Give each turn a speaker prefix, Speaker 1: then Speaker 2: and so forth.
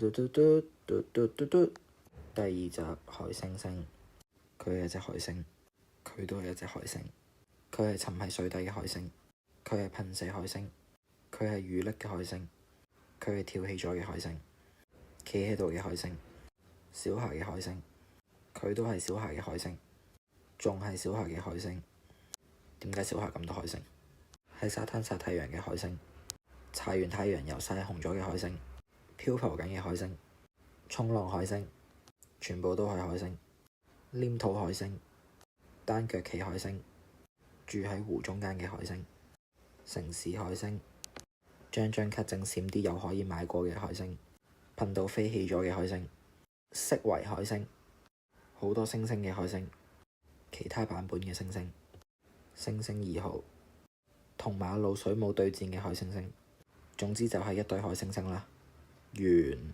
Speaker 1: 嘟嘟嘟嘟嘟嘟嘟。第二集海猩猩，佢係一隻海星，佢都係一隻海星。佢係沉喺水底嘅海星，佢係噴射海星，佢係遇溺嘅海星，佢係跳起咗嘅海星，企喺度嘅海星，小孩嘅海星，佢都係小孩嘅海星，仲係小孩嘅海星。點解小孩咁多海星？喺沙灘曬太陽嘅海星，曬完太陽又曬紅咗嘅海星，漂浮緊嘅海星，衝浪海星，全部都係海星。黏土海星，單腳企海星，住喺湖中間嘅海星，城市海星，張卡整閃啲又可以買過嘅海星，噴到飛起咗嘅海星，色違海星，好多星星嘅海星，其他版本嘅星星，星星2號，同馬路水母對戰嘅海猩猩，總之就係一堆海猩猩啦。完。